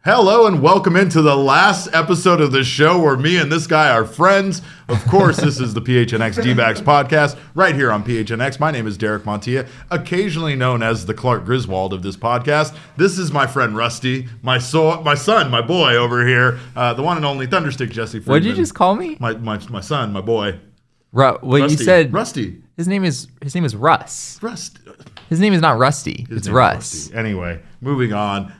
Hello and welcome into the last episode of the show where me and this guy are friends. Of course, this is the PHNX D-backs podcast right here on PHNX. My name is Derek Montilla, occasionally known as the Clark Griswold of this podcast. This is my friend Rusty, my son, my boy over here, the one and only Thunderstick Jesse Friedman. What did you just call me? My son, my boy. Rusty. You said Rusty. His name is Russ. Rust. His name is not Rusty. It's Russ. Anyway, moving on.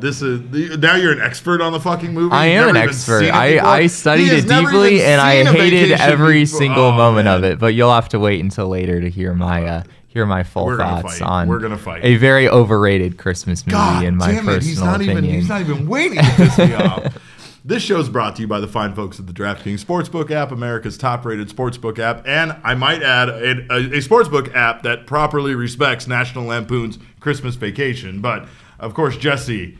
This is now you're an expert on the fucking movie. I am an expert. I studied it deeply and I hated every single moment of it. But you'll have to wait until later to hear my full thoughts on a very overrated Christmas movie in my personal opinion. He's not even waiting to piss me off. This show is brought to you by the fine folks at the DraftKings Sportsbook app, America's top-rated sportsbook app, and I might add a sportsbook app that properly respects National Lampoon's Christmas Vacation. But, of course, Jesse,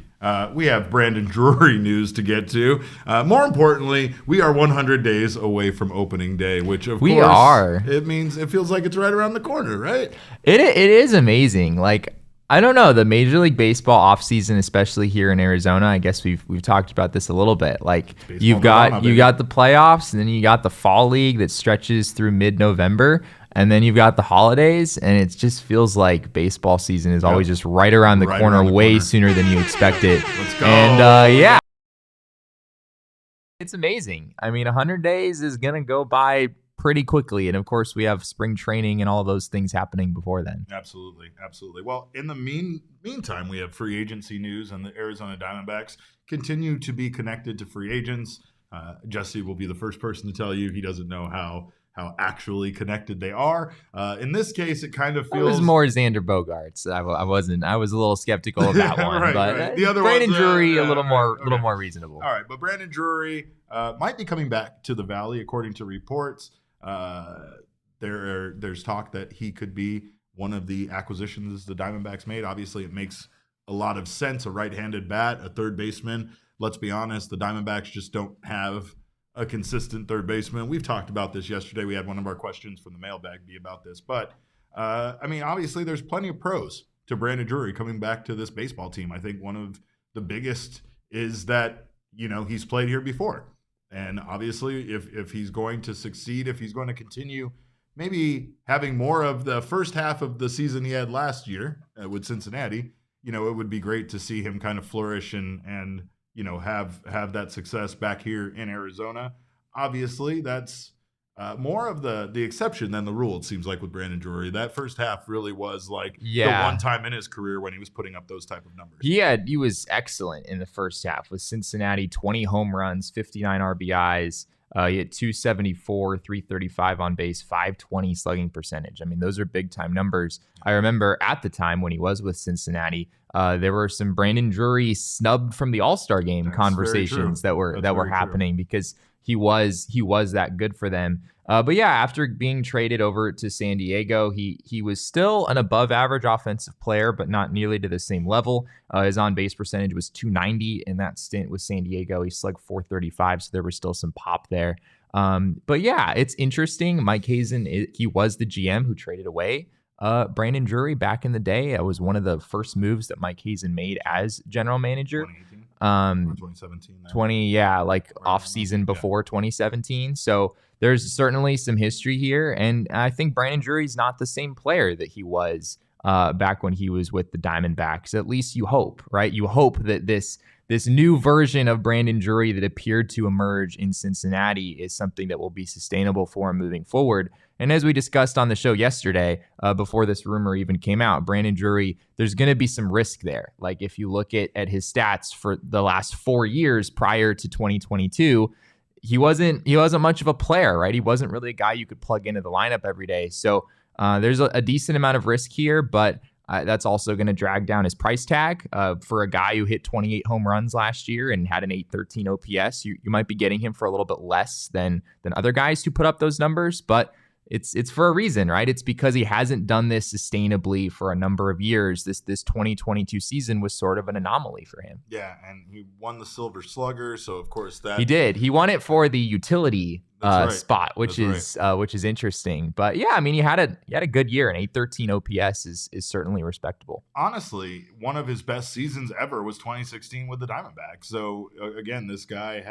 we have Brandon Drury news to get to. More importantly, we are 100 days away from opening day, which, of course, it means it feels like it's right around the corner, right? It is amazing. Like, I don't know, the Major League Baseball offseason, especially here in Arizona, I guess we've talked about this a little bit. Like you got the playoffs, and then you got the fall league that stretches through mid-November, and then you've got the holidays, and it just feels like baseball season is always just right around the corner, way sooner than you expect it. Let's go. And yeah, it's amazing. I mean, 100 days is gonna go by pretty quickly, and of course we have spring training and all those things happening before then. Absolutely. Well, in the meantime, we have free agency news, and the Arizona Diamondbacks continue to be connected to free agents. Jesse will be the first person to tell you he doesn't know how actually connected they are. In this case, it kind of feels... It was more Xander Bogaerts. I wasn't. I was a little skeptical of that one, right, but right. The other Brandon Drury a little more reasonable. All right, but Brandon Drury might be coming back to the Valley, according to reports. There's talk that he could be one of the acquisitions the Diamondbacks made. Obviously, it makes a lot of sense. A right-handed bat, a third baseman. Let's be honest, the Diamondbacks just don't have a consistent third baseman. We've talked about this yesterday. We had one of our questions from the mailbag be about this. But, I mean, obviously, there's plenty of pros to Brandon Drury coming back to this baseball team. I think one of the biggest is that, he's played here before. And obviously, if he's going to succeed, if he's going to continue maybe having more of the first half of the season he had last year with Cincinnati, it would be great to see him kind of flourish and have that success back here in Arizona. Obviously, that's more of the exception than the rule, it seems like, with Brandon Drury. That first half really was like the one time in his career when he was putting up those type of numbers. He was excellent in the first half with Cincinnati, 20 home runs, 59 RBIs. He had 274, 335 on base, 520 slugging percentage. I mean, those are big time numbers. I remember at the time when he was with Cincinnati, there were some Brandon Drury snubbed from the All-Star game conversations that were happening because he was that good for them. But yeah, after being traded over to San Diego, he was still an above average offensive player, but not nearly to the same level. His on-base percentage was .290 in that stint with San Diego. He slugged .435, so there was still some pop there. But yeah, it's interesting. Mike Hazen, he was the GM who traded away Brandon Drury back in the day. It was one of the first moves that Mike Hazen made as general manager. 2017. Off season before 2017. So there's certainly some history here, and I think Brandon Drury's not the same player that he was back when he was with the Diamondbacks. At least you hope, right? You hope that this new version of Brandon Drury that appeared to emerge in Cincinnati is something that will be sustainable for him moving forward. And as we discussed on the show yesterday, before this rumor even came out, Brandon Drury, there's going to be some risk there. Like if you look at his stats for the last 4 years prior to 2022, he wasn't much of a player, right? He wasn't really a guy you could plug into the lineup every day. So there's a decent amount of risk here, but that's also going to drag down his price tag. For a guy who hit 28 home runs last year and had an 813 OPS, you might be getting him for a little bit less than other guys who put up those numbers. But it's for a reason, right? It's because he hasn't done this sustainably for a number of years. This 2022 season was sort of an anomaly for him. Yeah, and he won the Silver Slugger, so of course that he did. He won it for the utility spot, which That's is interesting. But yeah, I mean, he had a good year, and 813 OPS is certainly respectable. Honestly, one of his best seasons ever was 2016 with the Diamondbacks. So again, this guy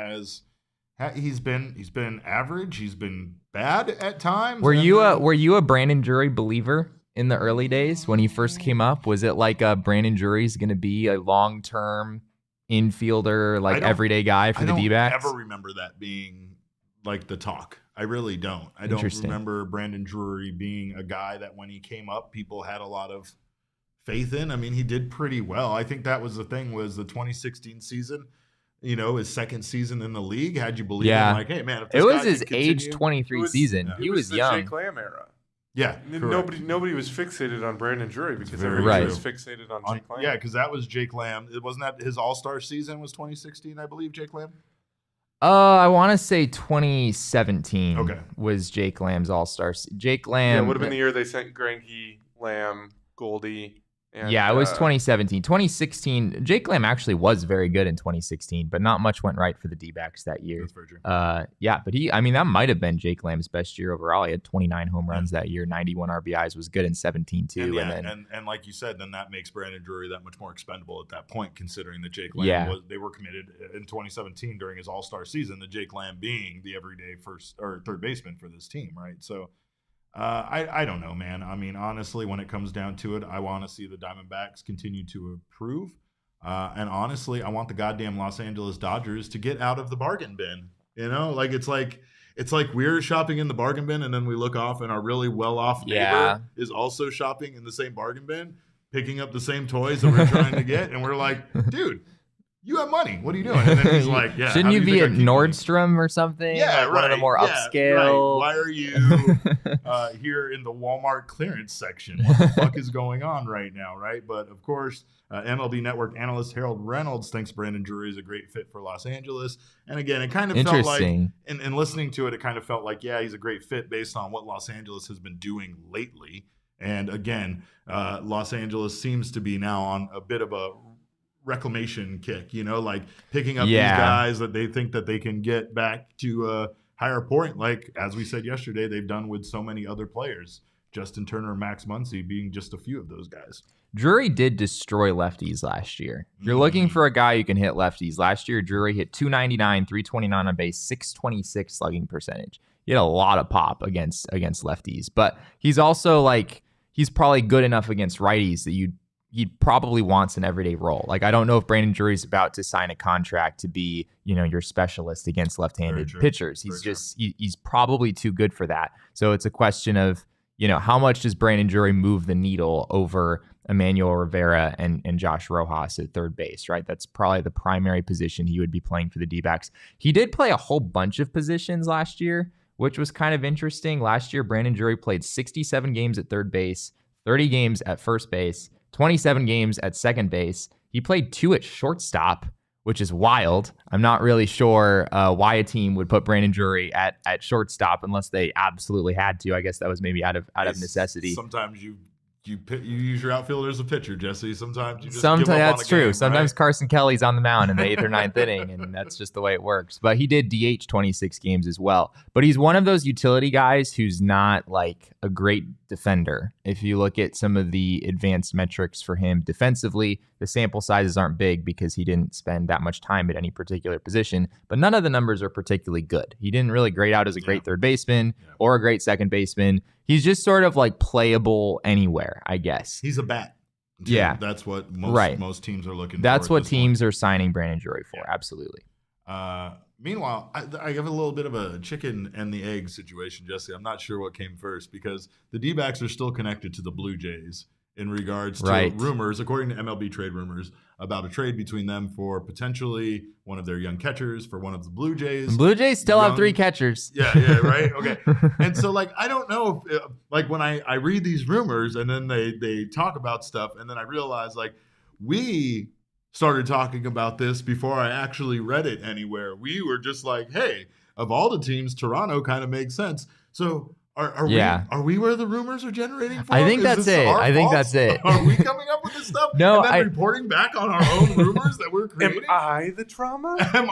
he's been average. He's been bad at times. Were you a Brandon Drury believer in the early days when he first came up? Was it like Brandon Drury's going to be a long-term infielder, like everyday guy for the D-backs? I don't ever remember that being like the talk. I really don't. I don't remember Brandon Drury being a guy that when he came up, people had a lot of faith in. I mean, he did pretty well. I think that was the thing, was the 2016 season, his second season in the league, had you believe him, like, hey man, if this it was guy his can continue, age 23 season. Yeah. He was the young. Jake Lamb era. Yeah, nobody was fixated on Brandon Drury because very everybody true. was fixated on Jake Lamb. Yeah, because that was Jake Lamb. It wasn't that his All-Star season was 2016, I believe, Jake Lamb? I want to say 2017 Okay. was Jake Lamb's All-Star. Jake Lamb. Yeah, it would have been the year they sent Greinke, Lamb, Goldie. And, it was 2017. 2016, Jake Lamb actually was very good in 2016, but not much went right for the D-backs that year. That's very true. But that might have been Jake Lamb's best year overall. He had 29 home runs that year, 91 RBIs, was good in 17 too. And like you said, then that makes Brandon Drury that much more expendable at that point, considering that Jake Lamb they were committed in 2017 during his All-Star season, the Jake Lamb being the everyday first or third baseman for this team, right? So I don't know, man. I mean, honestly, when it comes down to it, I want to see the Diamondbacks continue to improve. And honestly, I want the goddamn Los Angeles Dodgers to get out of the bargain bin. It's like we're shopping in the bargain bin, and then we look off and our really well-off neighbor is also shopping in the same bargain bin, picking up the same toys that we're trying to get, and we're like, dude, you have money. What are you doing? And then he's like, yeah. Shouldn't you be at Nordstrom or something? Yeah, like one of the more upscale. Right. Why are you here in the Walmart clearance section? What the fuck is going on right now, right? But of course, MLB Network analyst Harold Reynolds thinks Brandon Drury is a great fit for Los Angeles. And again, it kind of felt like, in listening to it, it kind of felt like, yeah, he's a great fit based on what Los Angeles has been doing lately. And again, Los Angeles seems to be now on a bit of a reclamation kick, like picking up these guys that they think that they can get back to a higher point, like as we said yesterday, they've done with so many other players, Justin Turner and Max Muncy being just a few of those guys. Drury did destroy lefties last year. If you're looking for a guy who can hit lefties, last year Drury hit 299, 329 on base, 626 slugging percentage. He had a lot of pop against lefties, but he's also he's probably good enough against righties that he probably wants an everyday role. Like, I don't know if Brandon Drury's about to sign a contract to be, your specialist against left-handed pitchers. He's probably too good for that. So it's a question of, how much does Brandon Drury move the needle over Emmanuel Rivera and Josh Rojas at third base, right? That's probably the primary position he would be playing for the D-backs. He did play a whole bunch of positions last year, which was kind of interesting. Last year, Brandon Drury played 67 games at third base, 30 games at first base, 27 games at second base. He played 2 at shortstop, which is wild. I'm not really sure why a team would put Brandon Drury at shortstop unless they absolutely had to. I guess that was maybe out of necessity. Sometimes you use your outfielder as a pitcher, Jesse. Sometimes you just give up that's on true. Game, Sometimes right? Carson Kelly's on the mound in the 8th or 9th inning, and that's just the way it works. But he did DH 26 games as well. But he's one of those utility guys who's not like a great defender. If you look at some of the advanced metrics for him defensively, the sample sizes aren't big because he didn't spend that much time at any particular position, but none of the numbers are particularly good. He didn't really grade out as a great third baseman or a great second baseman. He's just sort of like playable anywhere, I guess. He's a bat. Too. Yeah. That's what most teams are looking for. That's what teams are signing Brandon Drury for. Yeah. Absolutely. Meanwhile, I have a little bit of a chicken and the egg situation, Jesse. I'm not sure what came first because the D-backs are still connected to the Blue Jays in regards to rumors, according to MLB trade rumors, about a trade between them for potentially one of their young catchers for one of the Blue Jays. The Blue Jays still have 3 catchers. Yeah, right? Okay. And so, I don't know if, when I read these rumors and then they talk about stuff and then I realize, we started talking about this before I actually read it anywhere. We were just like, hey, of all the teams, Toronto kind of makes sense. So Are we where the rumors are generating from? I think that's it. I think that's it. Are we coming up with this stuff? No, and then reporting back on our own rumors that we're creating? Am I the trauma? Am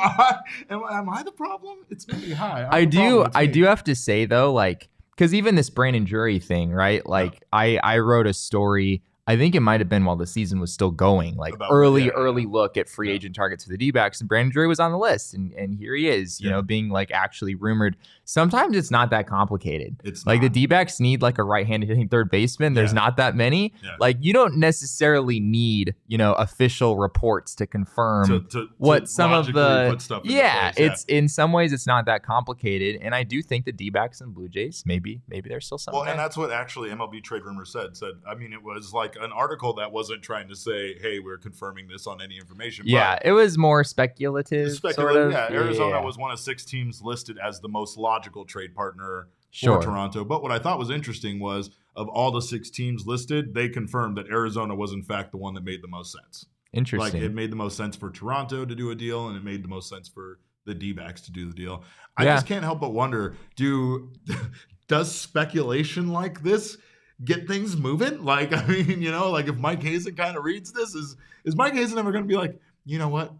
I the problem? It's me. Hi. I do have to say though, like, because even this Brandon Drury thing, right? Like, I wrote a story. I think it might have been while the season was still going, like early look at free agent targets for the D-backs, and Brandon Drury was on the list, and here he is, you know, being like actually rumored. Sometimes it's not that complicated. It's like the D-backs need like a right-handed hitting third baseman. There's not that many. Yeah. Like, you don't necessarily need, you know, official reports to confirm what some of the put stuff place, it's in some ways it's not that complicated, and I do think the D-backs and Blue Jays maybe there's still something. Well, and that's what actually MLB Trade Rumors said. I mean, it was like an article that wasn't trying to say, hey, we're confirming this on any information. Yeah, it was more speculative. Sort of. Yeah, Arizona was one of 6 teams listed as the most logical trade partner for Toronto. But what I thought was interesting was, of all the 6 teams listed, they confirmed that Arizona was in fact the one that made the most sense. Interesting. Like, it made the most sense for Toronto to do a deal, and it made the most sense for the D-backs to do the deal. I just can't help but wonder, does speculation like this get things moving? Like, I mean, you know, like if Mike Hazen kind of reads this, is Mike Hazen ever going to be like, you know what?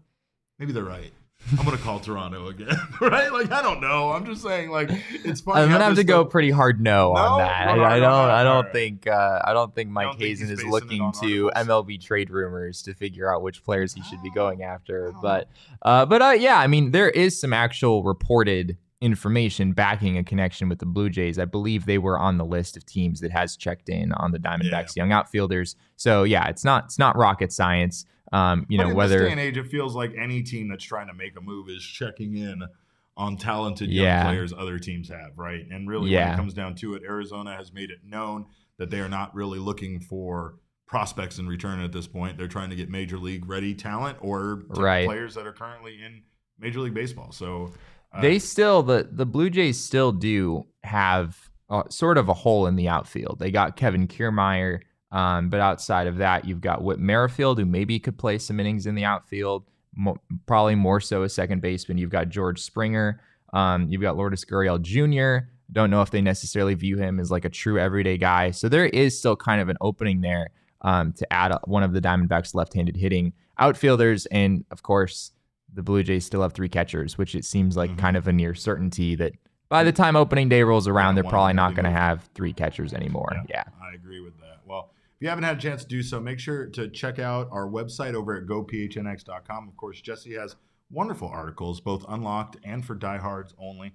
Maybe they're right. I'm going to call Toronto again, right? Like, I don't know. I'm just saying, like, it's funny. I'm going to have to go pretty hard no on that. I don't think Mike Hazen is looking to MLB trade rumors to figure out which players he should be going after. But yeah, I mean, there is some actual reported information backing a connection with the Blue Jays. I believe they were on the list of teams that has checked in on the Diamondbacks young outfielders. So yeah, it's not rocket science. But in this day and age, it feels like any team that's trying to make a move is checking in on talented young players other teams have, right? And really, when it comes down to it, Arizona has made it known that they are not really looking for prospects in return at this point. They're trying to get major league ready talent or players that are currently in Major League Baseball. So they still, the Blue Jays still do have sort of a hole in the outfield. They got Kevin Kiermaier. But outside of that, you've got Whit Merrifield, who maybe could play some innings in the outfield, probably more so a second baseman. You've got George Springer. You've got Lourdes Gurriel Jr. Don't know if they necessarily view him as like a true everyday guy. So there is still kind of an opening there to add one of the Diamondbacks' left-handed hitting outfielders. And, of course, the Blue Jays still have 3 catchers, which it seems like kind of a near certainty that by the time opening day rolls around, they're probably not going to have 3 catchers anymore. Yeah, I agree with that. Well, if you haven't had a chance to do so, make sure to check out our website over at gophnx.com. Of course, Jesse has wonderful articles, both unlocked and for Diehards only.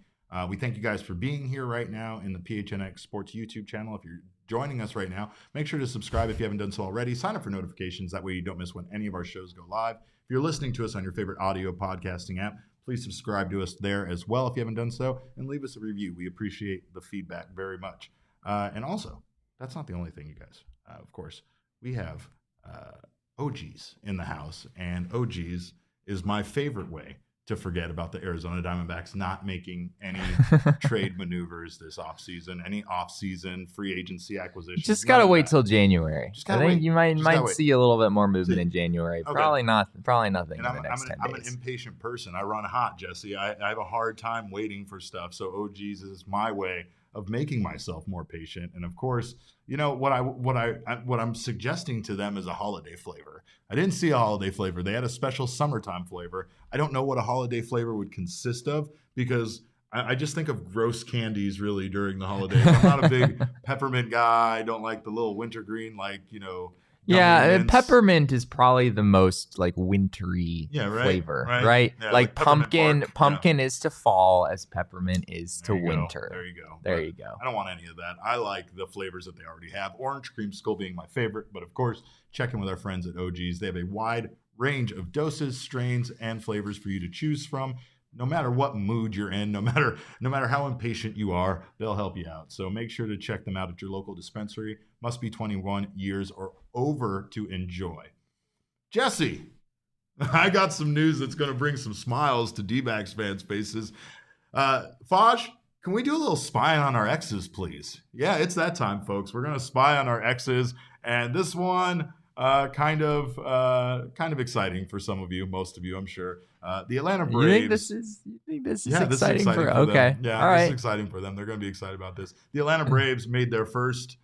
We thank you guys for being here right now in the PHNX Sports YouTube channel. If you're joining us right now, make sure to subscribe if you haven't done so already. Sign up for notifications. That way you don't miss when any of our shows go live. If you're listening to us on your favorite audio podcasting app, please subscribe to us there as well if you haven't done so, and leave us a review. We appreciate the feedback very much. And also, that's not the only thing, you guys. Of course, we have OGs in the house, and OGs is my favorite way to forget about the Arizona Diamondbacks not making any trade maneuvers this offseason, any offseason free agency acquisitions. Just got to wait till January. I think you might see a little bit more movement in January. Okay. Probably nothing and in the next 10 days. I'm an impatient person. I run hot, Jesse. I have a hard time waiting for stuff. So OGs is my way of making myself more patient. And of course, you know what I'm suggesting to them is a holiday flavor. I didn't see a holiday flavor. They had a special summertime flavor. I don't know what a holiday flavor would consist of, because I just think of gross candies really during the holidays. I'm not a big peppermint guy. I don't like the little wintergreen, like, you know. Yeah, peppermint is probably the most like wintry flavor, right? Yeah, like pumpkin is to fall as peppermint is to winter. There you go. I don't want any of that. I like the flavors that they already have. Orange creamsicle being my favorite, but of course, check in with our friends at OGs. They have a wide range of doses, strains, and flavors for you to choose from. No matter what mood you're in, no matter how impatient you are, they'll help you out. So make sure to check them out at your local dispensary. Must be 21 years or over to enjoy. Jesse, I got some news that's going to bring some smiles to D-backs fans' faces. Fosh, can we do a little spying on our exes, please? Yeah, it's that time, folks. We're going to spy on our exes. And this one, kind of exciting for some of you, most of you, I'm sure. The Atlanta Braves. You think this is Yeah, exciting, this is exciting for okay. them. Yeah, all this right. is exciting for them. They're going to be excited about this. The Atlanta Braves made their first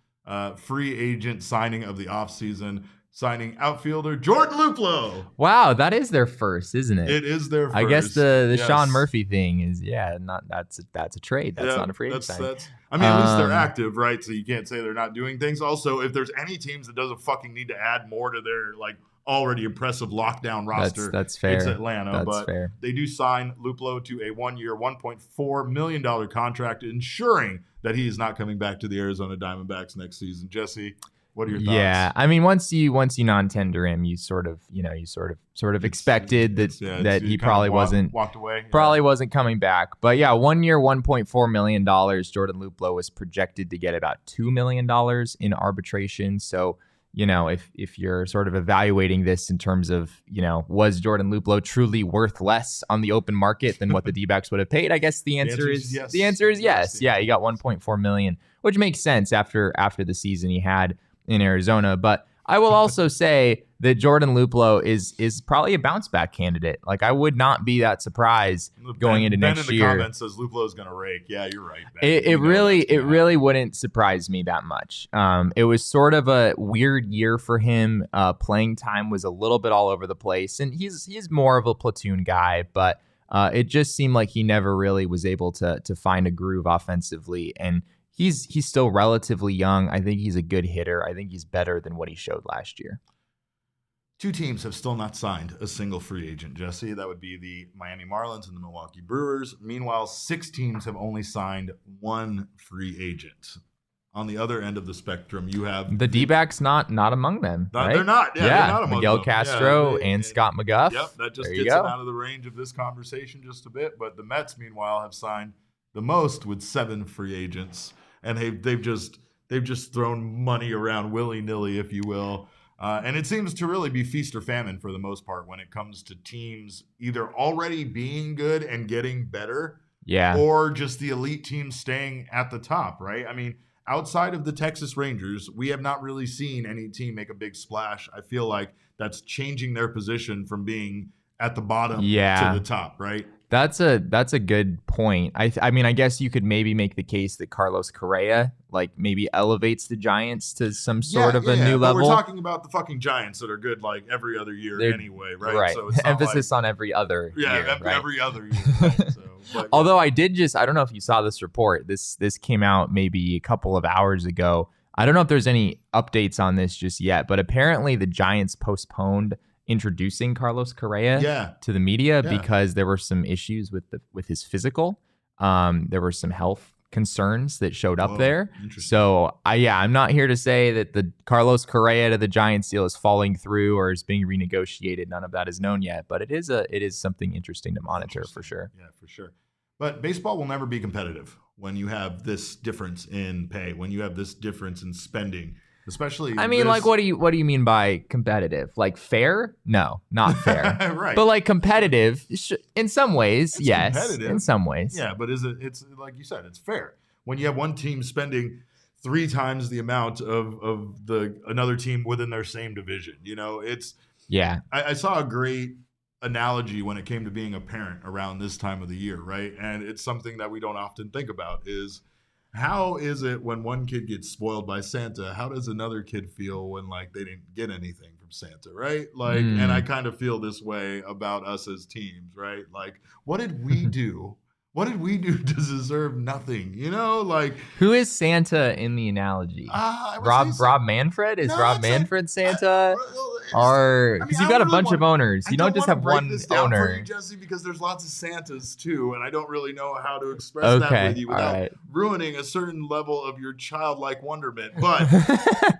free agent signing of the offseason, signing outfielder Jordan Luplow. Wow, that is their first, isn't it? It is their first. I guess the yes. Sean Murphy thing is that's a trade. That's not a free agent signing. I mean, at least they're active, right? So you can't say they're not doing things. Also, if there's any teams that doesn't fucking need to add more to their like already impressive lockdown roster, that's fair. It's Atlanta. That's but fair. They do sign Luplow to a 1-year, $1.4 million contract, ensuring that he is not coming back to the Arizona Diamondbacks next season. Jesse, what are your thoughts? Yeah, I mean, once you non-tender him, you sort of expected that he probably wasn't walked away. Probably wasn't coming back. But yeah, 1 year, $1.4 million. Jordan Luplow was projected to get about $2 million in arbitration. So, if you're sort of evaluating this in terms of, was Jordan Luplow truly worth less on the open market than what the D-backs would have paid? I guess the answer is yes. The answer is yes. Yeah, he got $1.4 million, which makes sense after the season he had in Arizona. But I will also say that Jordan Luplow is probably a bounce back candidate. Like, I would not be that surprised going into next year. Ben in the comments says Luplow's going to rake. Yeah, you're right, Ben. It really wouldn't surprise me that much. It was sort of a weird year for him. Playing time was a little bit all over the place, and he's more of a platoon guy, but it just seemed like he never really was able to find a groove offensively. And he's still relatively young. I think he's a good hitter. I think he's better than what he showed last year. 2 teams have still not signed a single free agent, Jesse. That would be the Miami Marlins and the Milwaukee Brewers. Meanwhile, 6 teams have only signed 1 free agent. On the other end of the spectrum, you have the D-backs not among them. Right? They're not. Yeah, they're not among Miguel them. Castro and Scott McGuff. Yep, that just gets them out of the range of this conversation just a bit. But the Mets, meanwhile, have signed the most with 7 free agents. And they've just thrown money around willy-nilly, if you will. And it seems to really be feast or famine for the most part when it comes to teams either already being good and getting better, or just the elite teams staying at the top, right? I mean, outside of the Texas Rangers, we have not really seen any team make a big splash. I feel like that's changing their position from being at the bottom to the top, right? That's a good point. I mean, I guess you could maybe make the case that Carlos Correa like maybe elevates the Giants to some sort of a new level. We're talking about the fucking Giants that are good like every other year anyway, right? Right. So it's emphasis on every other year. Every other year. Right? So, although I don't know if you saw this report. This came out maybe a couple of hours ago. I don't know if there's any updates on this just yet, but apparently the Giants postponed introducing Carlos Correa to the media because there were some issues with his physical. There were some health concerns that showed up there. So I'm not here to say that the Carlos Correa to the Giants deal is falling through or is being renegotiated. None of that is known yet, but it is something interesting to monitor for sure. Yeah, for sure. But baseball will never be competitive when you have this difference in pay, when you have this difference in spending. Especially, I mean, like, what do you mean by competitive? Like fair? No, not fair. Right. But like competitive, in some ways, it's yes. Competitive. In some ways, yeah. But it's like you said, it's fair when you have one team spending 3 times the amount of another team within their same division. I saw a great analogy when it came to being a parent around this time of the year, right? And it's something that we don't often think about is, how is it when one kid gets spoiled by Santa? How does another kid feel when like they didn't get anything from Santa, right? Like, and I kind of feel this way about us as teams, right? Like, what did we do? What did we do to deserve nothing? Like, who is Santa in the analogy? Rob Manfred? Is Rob Manfred Santa? Or because you've got a bunch of owners, you don't just have one owner. You, Jesse, because there's lots of Santas too, and I don't really know how to express that with you without ruining a certain level of your childlike wonderment. But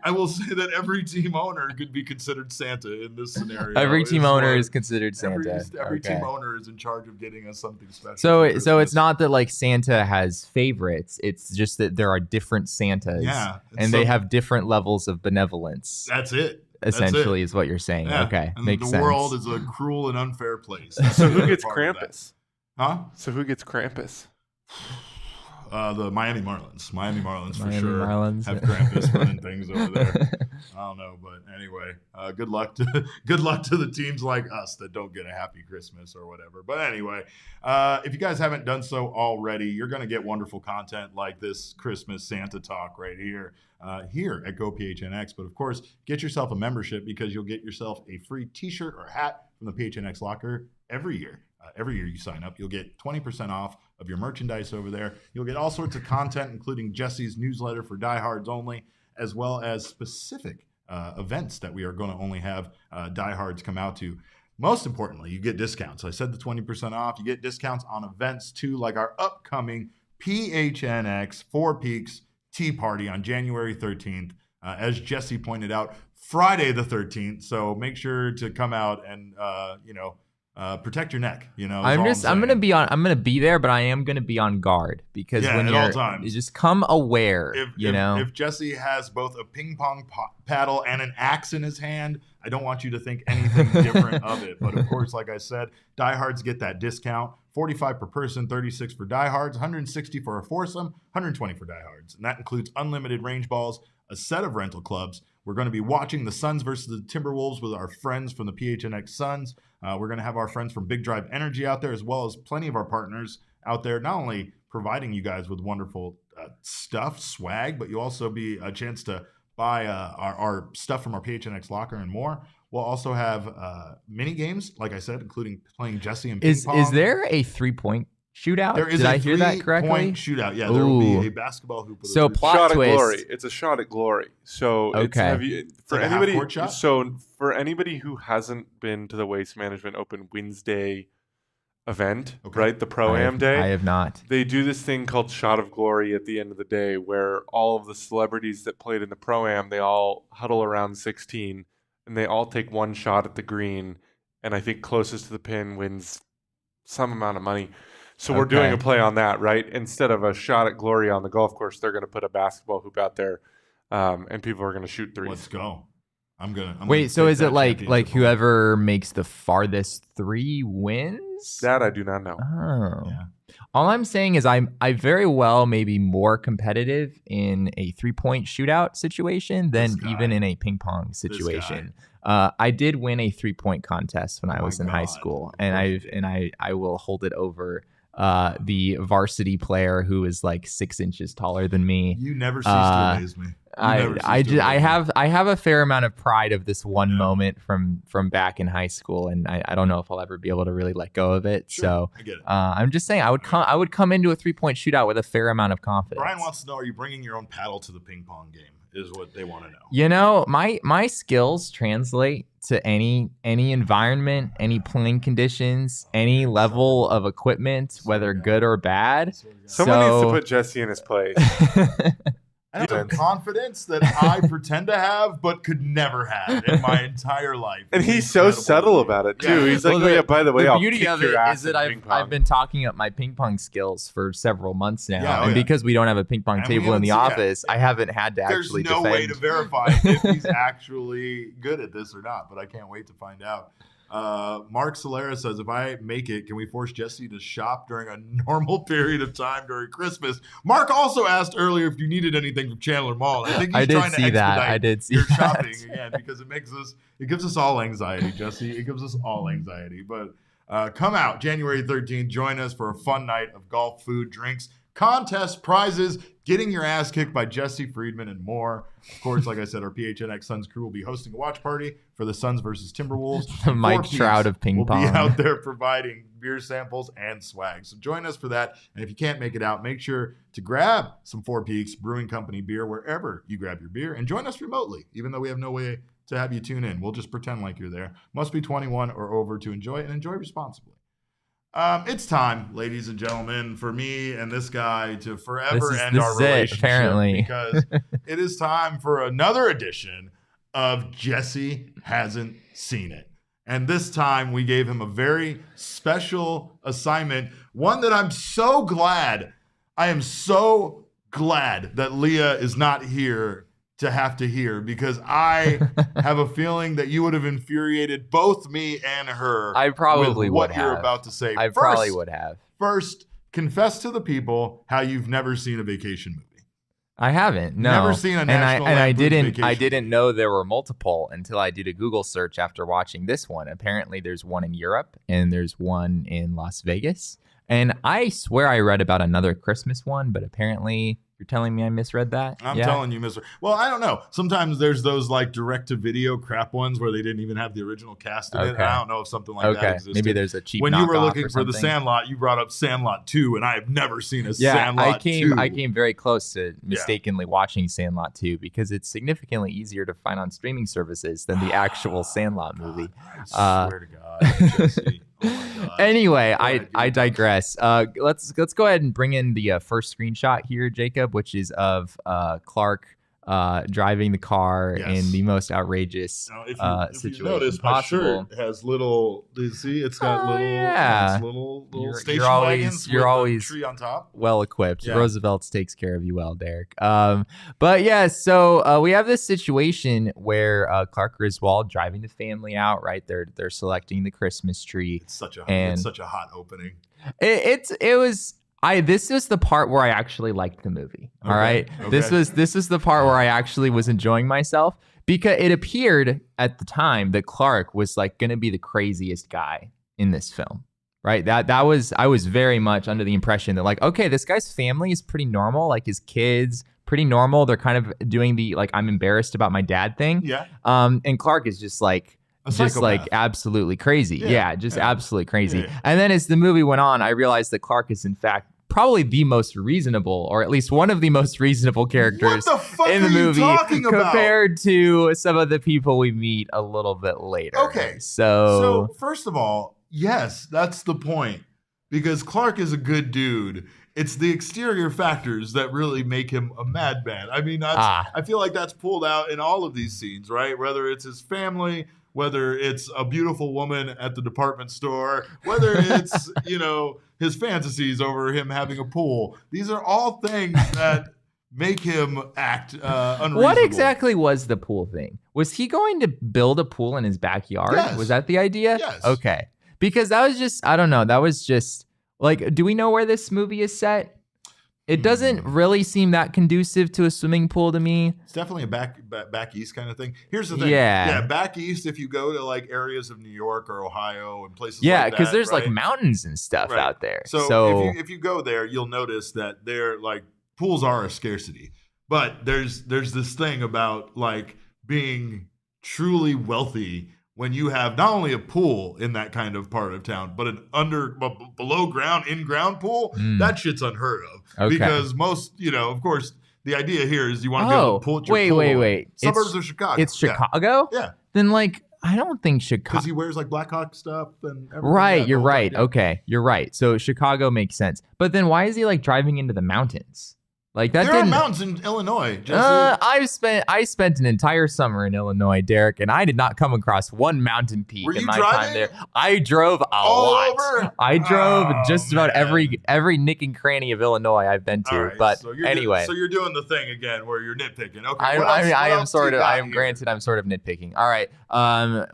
I will say that every team owner could be considered Santa in this scenario. Every team owner is considered Santa. Every team owner is in charge of getting us something special. So it's not that like Santa has favorites. It's just that there are different Santas, and they have different levels of benevolence. That's it. Essentially, is what you're saying. Yeah. Okay, and makes sense. The world is a cruel and unfair place. So who gets Krampus? Huh? So who gets Krampus? The Miami Marlins. Miami Marlins for Miami sure Marlins. have Krampus running things over there. don't know, but anyway, good luck to the teams like us that don't get a happy Christmas or whatever. But anyway, if you guys haven't done so already, you're going to get wonderful content like this Christmas Santa talk right here at Go PHNX. But of course, get yourself a membership because you'll get yourself a free T-shirt or hat from the PHNX locker every year. Every year you sign up, you'll get 20% off of your merchandise over there. You'll get all sorts of content, including Jesse's newsletter for Diehards only, as well as specific events that we are going to only have Diehards come out to. Most importantly, you get discounts. I said the 20% off. You get discounts on events too, like our upcoming PHNX Four Peaks Tea Party on January 13th. As Jesse pointed out, Friday the 13th. So make sure to come out and, protect your neck. I'm gonna be there, but I am gonna be on guard because when at all times, you just come aware. If Jesse has both a ping pong paddle and an axe in his hand, I don't want you to think anything different of it. But of course, like I said, Diehards get that discount: $45 per person, $36 for Diehards, $160 for a foursome, $120 for Diehards, and that includes unlimited range balls, a set of rental clubs. We're going to be watching the Suns versus the Timberwolves with our friends from the PHNX Suns. We're going to have our friends from Big Drive Energy out there, as well as plenty of our partners out there, not only providing you guys with wonderful stuff, swag, but you'll also be a chance to buy our stuff from our PHNX locker and more. We'll also have mini games, like I said, including playing Jesse and ping pong. Is there a 3-point shootout? Did I hear that correctly? Point shootout. Yeah, there will be a basketball hoop. So plot twist. At glory. It's a shot at glory. So okay. For anybody who hasn't been to the Waste Management Open Wednesday event, right? The Pro-Am Day. I have not. They do this thing called Shot of Glory at the end of the day where all of the celebrities that played in the Pro-Am, they all huddle around 16 and they all take one shot at the green, and I think closest to the pin wins some amount of money. So we're doing a play on that, right? Instead of a shot at glory on the golf course, they're going to put a basketball hoop out there, and people are going to shoot threes. Let's go. Wait, so is it like whoever makes the farthest three wins? That I do not know. Oh. Yeah. All I'm saying is I very well may be more competitive in a 3-point shootout situation than even in a ping pong situation. I did win a 3-point contest when I was in high school, and I will hold it over the varsity player who is like 6 inches taller than me. You never cease to amaze me. I have a fair amount of pride of this one moment from back in high school, and I don't know if I'll ever be able to really let go of it. Sure, so I get it. I'm just saying I would come into a 3-point shootout with a fair amount of confidence. Brian wants to know: are you bringing your own paddle to the ping pong game? Is what they want to know. My skills translate to any environment, any playing conditions, any level of equipment, whether good or bad. Someone needs to put Jesse in his place. I have confidence that I pretend to have, but could never have in my entire life. And he's so subtle about it too. He's like, by the way, the I'll beauty kick of your it ass is that in ping pong. I've been talking up my ping pong skills for several months now, and because we don't have a ping pong table in the office, I haven't had to actually defend. There's no way to verify if he's actually good at this or not, but I can't wait to find out. Mark Solera says, if I make it, can we force Jesse to shop during a normal period of time during Christmas? Mark also asked earlier if you needed anything from Chandler Mall. I think he's trying to expedite your shopping again, because it gives us all anxiety, Jesse. It gives us all anxiety. But come out January 13th. Join us for a fun night of golf, food, drinks, contests, prizes, getting your ass kicked by Jesse Friedman, and more. Of course, like I said, our PHNX Suns crew will be hosting a watch party for the Suns versus Timberwolves. The Mike Trout of ping pong. We'll be out there providing beer samples and swag. So join us for that. And if you can't make it out, make sure to grab some Four Peaks Brewing Company beer wherever you grab your beer, and join us remotely, even though we have no way to have you tune in. We'll just pretend like you're there. Must be 21 or over to enjoy, and enjoy responsibly. It's time, ladies and gentlemen, for me and this guy to forever end our relationship. Apparently. Because it is time for another edition of Jesse Hasn't Seen It. And this time we gave him a very special assignment, one that I'm so glad, I am so glad that Leah is not here to have to hear, because I have a feeling that you would have infuriated both me and her. I probably with what you're about to say. Probably would have. First, confess to the people how you've never seen a vacation movie. I haven't. No. Never seen a National Lampoon Vacation. I didn't know there were multiple until I did a Google search after watching this one. Apparently, there's one in Europe and there's one in Las Vegas. And I swear I read about another Christmas one, but apparently you're telling me I misread that? I'm telling you, Well, I don't know. Sometimes there's those like direct-to-video crap ones where they didn't even have the original cast in it. I don't know if something like that existed. Maybe there's a cheap When you were looking for the The Sandlot, you brought up Sandlot 2, and I have never seen a Sandlot 2. I came very close to mistakenly watching Sandlot 2 because it's significantly easier to find on streaming services than the actual Sandlot movie. I swear to God, Jesse. Oh my God. Anyway, I digress. Let's go ahead and bring in the first screenshot here, Jacob, which is of Clark driving the car in the most outrageous situation you notice, possible. My shirt has little. Do you see? It's got little station wagons. You're always tree on top. Well equipped. Yeah. Roosevelt's takes care of you well, Derek. But yeah, so we have this situation where Clark Griswold driving the family out. Right, they're selecting the Christmas tree. It's such a hot opening. This is the part where I actually liked the movie. All right. This is the part where I actually was enjoying myself because it appeared at the time that Clark was like going to be the craziest guy in this film. Right. I was very much under the impression that like, okay, this guy's family is pretty normal. Like his kids, pretty normal. They're kind of doing the like, I'm embarrassed about my dad thing. Yeah. And Clark is just like, absolutely crazy. Absolutely crazy. Yeah. And then as the movie went on, I realized that Clark is in fact probably the most reasonable, or at least one of the most reasonable characters in the movie compared to some of the people we meet a little bit later. Okay. So first of all, yes, that's the point. Because Clark is a good dude. It's the exterior factors that really make him a madman. I mean, I feel like that's pulled out in all of these scenes, right? Whether it's his family, whether it's a beautiful woman at the department store, whether it's, his fantasies over him having a pool. These are all things that make him act unreasonable. What exactly was the pool thing? Was he going to build a pool in his backyard? Yes. Was that the idea? Yes. Okay. Because that was just, I don't know. That was just, like, do we know where this movie is set? It doesn't really seem that conducive to a swimming pool to me. It's definitely a back east kind of thing. Here's the thing. Yeah, back east, if you go to like areas of New York or Ohio and places like that. Yeah, because there's like mountains and stuff out there. So if you go there, you'll notice that they're like pools are a scarcity. But there's this thing about like being truly wealthy when you have not only a pool in that kind of part of town, but an below ground, in-ground pool. That shit's unheard of. Okay. Because most, of course, the idea here is you want to be able to pull at your pool. Wait. Suburbs of Chicago. It's Chicago? Yeah. Then, like, I don't think Chicago. Because he wears, like, Blackhawk stuff and everything. Right, you're right. Okay, you're right. So Chicago makes sense. But then why is he, like, driving into the mountains? Like that. There are mountains in Illinois. Jesse. I spent an entire summer in Illinois, Derek, and I did not come across one mountain peak in my time there. I drove all lot. Over? I drove just about every nick and cranny of Illinois I've been to. Right, but so anyway, so you're doing the thing again where you're nitpicking. Okay, I am sort of nitpicking. All right,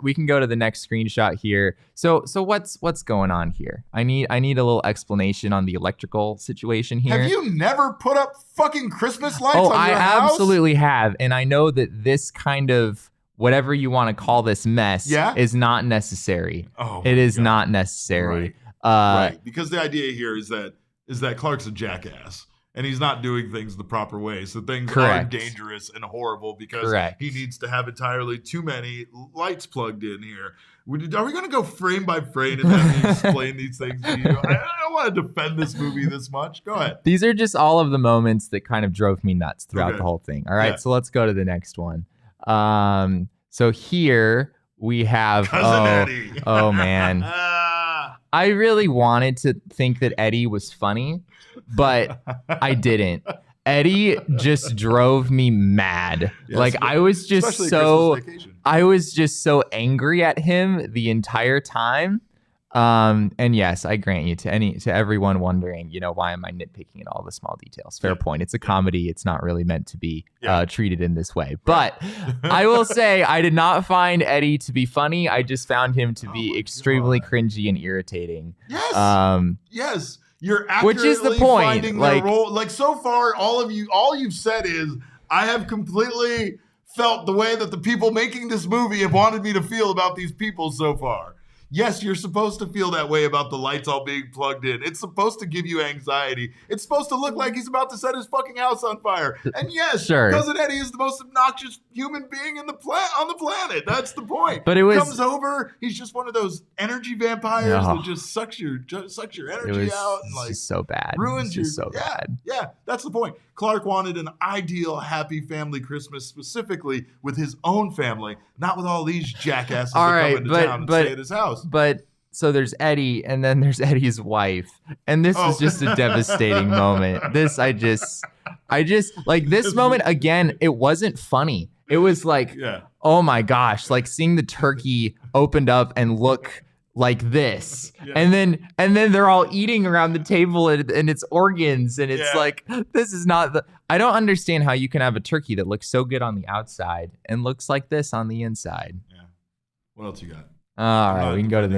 we can go to the next screenshot here. So what's going on here? I need a little explanation on the electrical situation here. Have you never put up fucking Christmas lights on your house? I absolutely have, and I know that this kind of whatever you want to call this mess is not necessary. It is not necessary. Right. Because the idea here is that Clark's a jackass. And he's not doing things the proper way. So things are dangerous and horrible because he needs to have entirely too many lights plugged in here. Are we going to go frame by frame and have me explain these things to you? I don't want to defend this movie this much. Go ahead. These are just all of the moments that kind of drove me nuts throughout the whole thing. All right, so let's go to the next one. So here we have Cousin Eddie. Oh man. I really wanted to think that Eddie was funny, but I didn't. Eddie just drove me mad. I was just so angry at him the entire time. And yes, I grant you to everyone wondering, why am I nitpicking at all the small details? Fair point. It's a comedy. It's not really meant to be treated in this way. But I will say I did not find Eddie to be funny. I just found him to be extremely cringy and irritating. Yes. Yes. You're accurately Which is the point. finding their role. Like so far, all you've said is, I have completely felt the way that the people making this movie have wanted me to feel about these people so far. Yes, you're supposed to feel that way about the lights all being plugged in. It's supposed to give you anxiety. It's supposed to look like he's about to set his fucking house on fire. And yes, Cousin Eddie is the most obnoxious human being on the planet. That's the point. But it comes over. He's just one of those energy vampires that just sucks your energy out and like so bad. Ruins your bad. Yeah, that's the point. Clark wanted an ideal happy family Christmas specifically with his own family, not with all these jackasses that come into town and stay at his house. But so there's Eddie, and then there's Eddie's wife, and this is just a devastating moment. This I just like this moment again. It wasn't funny. It was like, oh my gosh, like seeing the turkey opened up and look like this, and then they're all eating around the table and its organs, and it's like, this is not the. I don't understand how you can have a turkey that looks so good on the outside and looks like this on the inside. Yeah. What else you got? All right, we can go to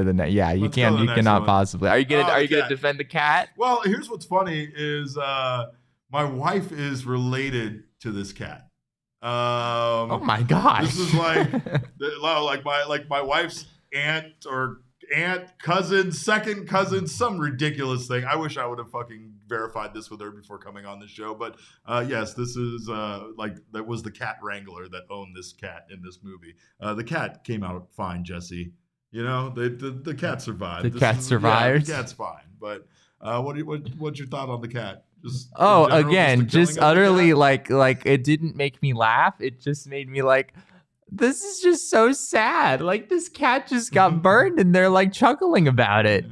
the next. Yeah, you cannot possibly. Are you gonna defend the cat? Well, here's what's funny is my wife is related to this cat. Oh my gosh. This is like my wife's cousin, second cousin, some ridiculous thing. I wish I would have fucking verified this with her before coming on the show. But yes, this is that was the cat wrangler that owned this cat in this movie. The cat came out fine, Jesse. You know, the cat survived. The cat survived. The cat's fine. But what's your thought on the cat? Just utterly like it didn't make me laugh. It just made me like, this is just so sad. Like this cat just got burned and they're like chuckling about it.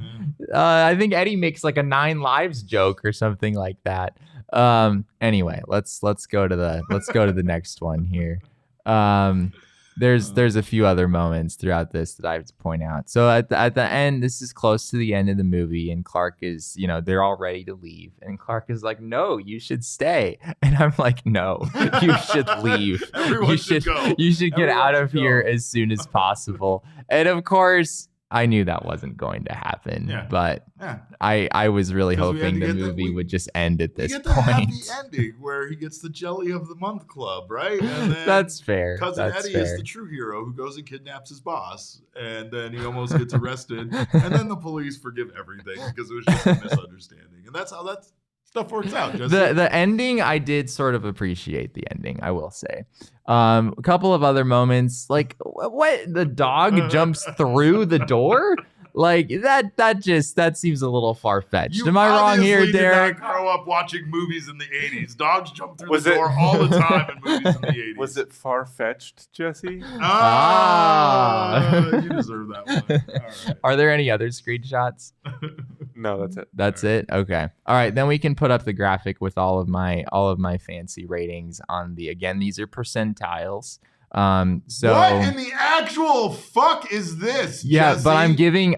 I think Eddie makes like a 9 lives joke or something like that. Anyway, let's go to the next one here. There's a few other moments throughout this that I have to point out. So at the end, this is close to the end of the movie, and Clark is, they're all ready to leave, and Clark is like, "No, you should stay," and I'm like, "No, you should leave. You should go. You should get out of here as soon as possible." And of course, I knew that wasn't going to happen, but I was really hoping the movie would just end at this point. You get the happy ending where he gets the Jelly of the Month club, right? And then that's fair. Cousin Eddie is the true hero who goes and kidnaps his boss, and then he almost gets arrested, and then the police forgive everything because it was just a misunderstanding, and that's how that stuff works out. The ending, I did sort of appreciate the ending, I will say. A couple of other moments, like what the dog jumps through the door, like that seems a little far-fetched. Am I wrong here, Derek? Did not grow up watching movies in the 80s. Dogs jump through the door all the time in movies in the 80s. Was it far-fetched, Jesse? You deserve that one. All right. Are there any other screenshots? No, that's it. That's it. Okay. All right. Then we can put up the graphic with all of my fancy ratings on the. Again, these are percentiles. So what in the actual fuck is this? Yeah, Jesse? but I'm giving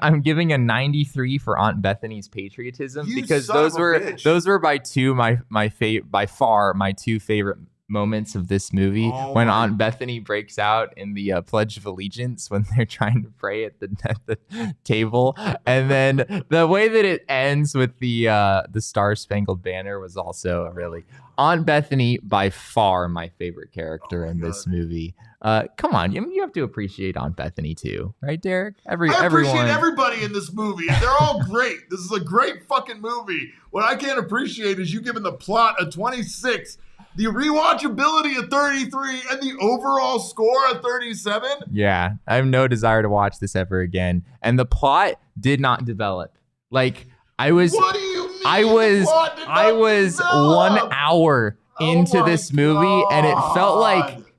a 93 for Aunt Bethany's patriotism because those were by far my two favorite moments of this movie, when Aunt Bethany breaks out in the Pledge of Allegiance when they're trying to pray at the table, and then the way that it ends with the Star Spangled Banner was also really. Aunt Bethany, by far my favorite character in this movie. Come on, you have to appreciate Aunt Bethany too, right, Derek? I appreciate everybody in this movie. They're all great. This is a great fucking movie. What I can't appreciate is you giving the plot a 26, the rewatchability of 33, and the overall score of 37. Yeah, I have no desire to watch this ever again. And the plot did not develop. Like I was. What do you mean? I was 1 hour into this movie, and it felt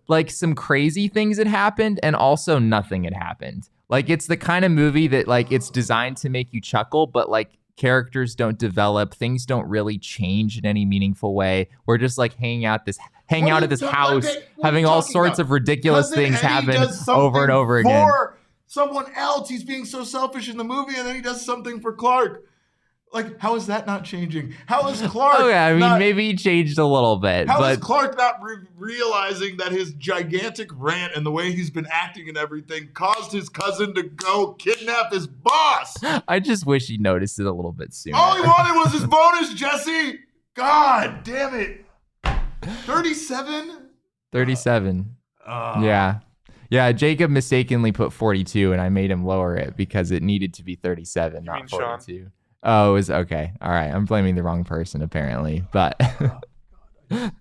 like some crazy things had happened, and also nothing had happened. Like it's the kind of movie that like it's designed to make you chuckle, but like characters don't develop, things don't really change in any meaningful way. We're just like hanging out at this house, having all sorts of ridiculous things happen over and over again. For someone else, he's being so selfish in the movie, and then he does something for Clark. Like, how is that not changing? How is Clark? Okay, I mean, maybe he changed a little bit. How is but Clark not realizing that his gigantic rant and the way he's been acting and everything caused his cousin to go kidnap his boss? I just wish he noticed it a little bit sooner. All he wanted was his bonus, Jesse. God damn it. 37? 37. Yeah. Yeah, Jacob mistakenly put 42, and I made him lower it because it needed to be 37, not 42. Sean? Oh, it was okay. All right, I'm blaming the wrong person apparently, but I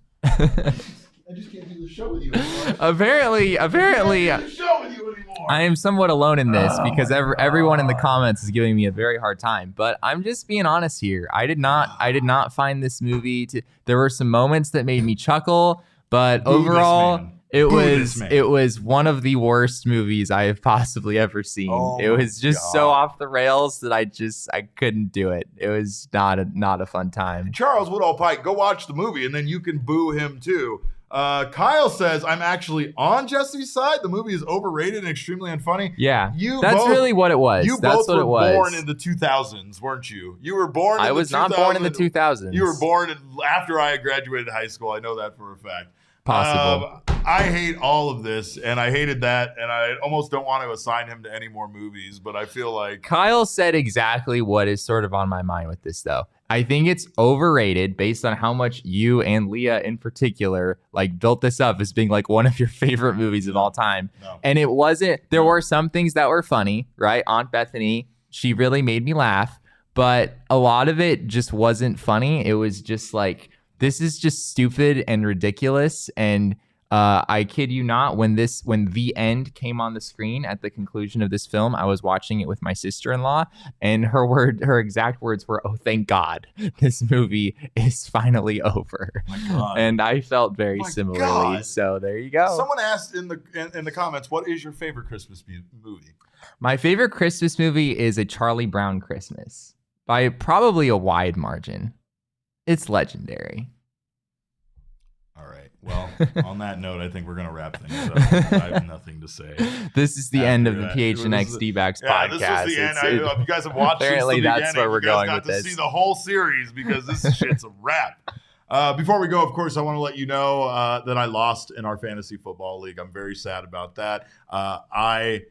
just can't do the show with you anymore. apparently, I can't do the show with you anymore. I am somewhat alone in this because everyone in the comments is giving me a very hard time. But I'm just being honest here. I did not find this movie there were some moments that made me chuckle, but overall. It was one of the worst movies I have possibly ever seen. It was just so off the rails that I couldn't do it. It was not a fun time. Charles Woodall Pike, go watch the movie and then you can boo him too. Kyle says, I'm actually on Jesse's side. The movie is overrated and extremely unfunny. Yeah, that's really what it was. That's what it was. Born in the 2000s, weren't you? You were born in I was not born in the 2000s. You were born after I graduated high school. I know that for a fact. Possible. I hate all of this, and I hated that, and I almost don't want to assign him to any more movies, but I feel like... Kyle said exactly what is sort of on my mind with this, though. I think it's overrated based on how much you and Leah in particular built this up as being like one of your favorite movies of all time. No. And it wasn't. There were some things that were funny, right? Aunt Bethany, she really made me laugh, but a lot of it just wasn't funny. It was just like... This is just stupid and ridiculous. And I kid you not, when the end came on the screen at the conclusion of this film, I was watching it with my sister-in-law, and her exact words were, "Oh, thank God, this movie is finally over." Oh my God. And I felt very similarly. God. So there you go. Someone asked in the comments, what is your favorite Christmas movie? My favorite Christmas movie is A Charlie Brown Christmas by probably a wide margin. It's legendary. All right. Well, on that note, I think we're going to wrap things up. I have nothing to say. This is the end of the PHNX D-backs podcast. This is the end. If you guys have watched apparently that's where we're going with this. You guys got to see the whole series because this shit's a wrap. Before we go, of course, I want to let you know that I lost in our fantasy football league. I'm very sad about that. I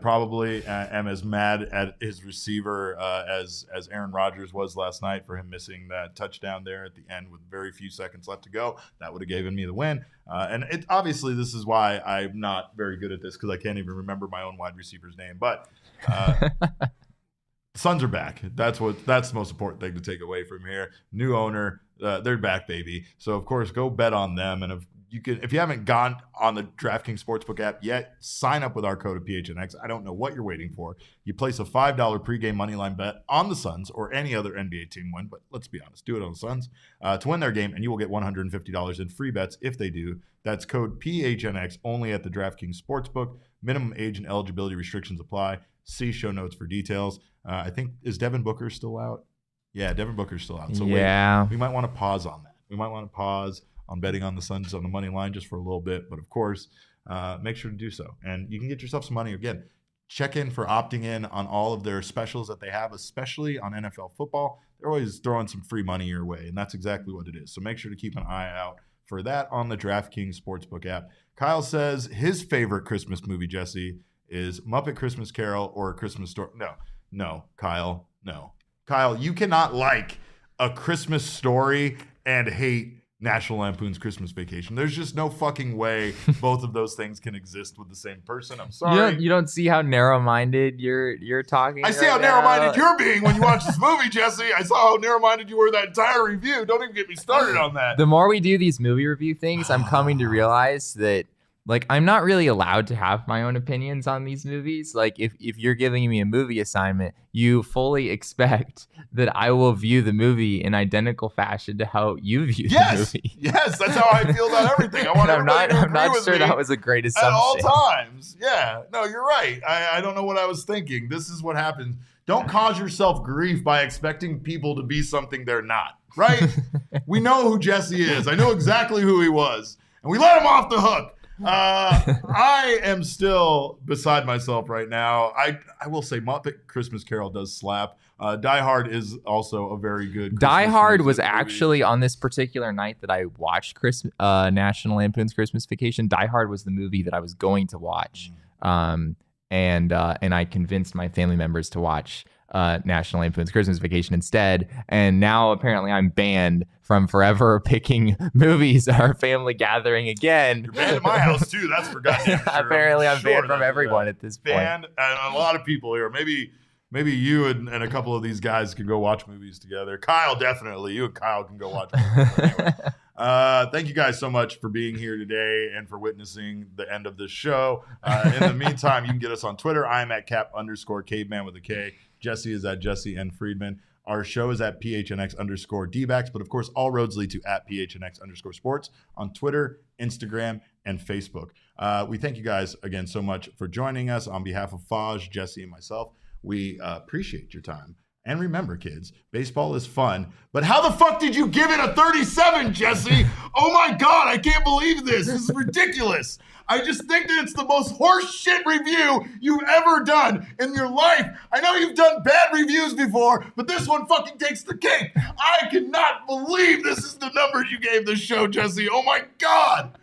probably am as mad at his receiver as Aaron Rodgers was last night for him missing that touchdown there at the end with very few seconds left to go. That would have given me the win. And obviously this is why I'm not very good at this because I can't even remember my own wide receiver's name. But Suns are back. That's the most important thing to take away from here. New owner, they're back, baby. So of course, go bet on them. And if you haven't gone on the DraftKings Sportsbook app yet, sign up with our code of PHNX. I don't know what you're waiting for. You place a $5 pregame moneyline bet on the Suns or any other NBA team win, but let's be honest, do it on the Suns to win their game, and you will get $150 in free bets if they do. That's code PHNX only at the DraftKings Sportsbook. Minimum age and eligibility restrictions apply. See show notes for details. I think, is Devin Booker still out? Yeah, Devin Booker's still out. So yeah, we might want to pause on that. We might want to pause on betting on the Suns on the money line just for a little bit. But of course, make sure to do so. And you can get yourself some money. Again, check in for opting in on all of their specials that they have, especially on NFL football. They're always throwing some free money your way, and that's exactly what it is. So make sure to keep an eye out for that on the DraftKings Sportsbook app. Kyle says his favorite Christmas movie, Jesse, is Muppet Christmas Carol or A Christmas Story. No, Kyle, no. Kyle, you cannot like A Christmas Story and hate National Lampoon's Christmas Vacation. There's just no fucking way both of those things can exist with the same person. I'm sorry. You don't see how narrow-minded you're talking. I see how narrow-minded you're being when you watch this movie, Jesse. I saw how narrow-minded you were that entire review. Don't even get me started on that. The more we do these movie review things, I'm coming to realize that I'm not really allowed to have my own opinions on these movies. If you're giving me a movie assignment, you fully expect that I will view the movie in identical fashion to how you view the movie. Yes, that's how I feel about everything. I want everybody to agree with me. I'm not sure that was a great assumption. At all times. Yeah. No, you're right. I don't know what I was thinking. This is what happens. Don't cause yourself grief by expecting people to be something they're not, right? We know who Jesse is. I know exactly who he was. And we let him off the hook. I am still beside myself right now. I will say Muppet Christmas Carol does slap. Die Hard is also a very good Christmas Die Hard was movie. actually on this particular night that I watched National Lampoon's Christmas Vacation. Die Hard was the movie that I was going to watch, and I convinced my family members to watch National Lampoon's Christmas Vacation instead. And now apparently I'm banned from forever picking movies at our family gathering again. You're banned at my house too. That's for goddamn sure. Apparently I'm banned from everyone at this point. Banned, and a lot of people here. Maybe you and a couple of these guys can go watch movies together. Kyle, definitely. You and Kyle can go watch movies. Anyway. Thank you guys so much for being here today and for witnessing the end of this show. In the meantime, you can get us on Twitter. I am at cap_caveman with a K. Jesse is at Jesse N. Friedman. Our show is at PHNX_DBacks, but of course, all roads lead to at PHNX_sports on Twitter, Instagram, and Facebook. We thank you guys again so much for joining us. On behalf of Faj, Jesse, and myself, we appreciate your time. And remember, kids, baseball is fun, but how the fuck did you give it a 37, Jesse? Oh my God, I can't believe this. This is ridiculous. I just think that it's the most horse shit review you've ever done in your life. I know you've done bad reviews before, but this one fucking takes the cake. I cannot believe this is the numbers you gave this show, Jesse. Oh my God.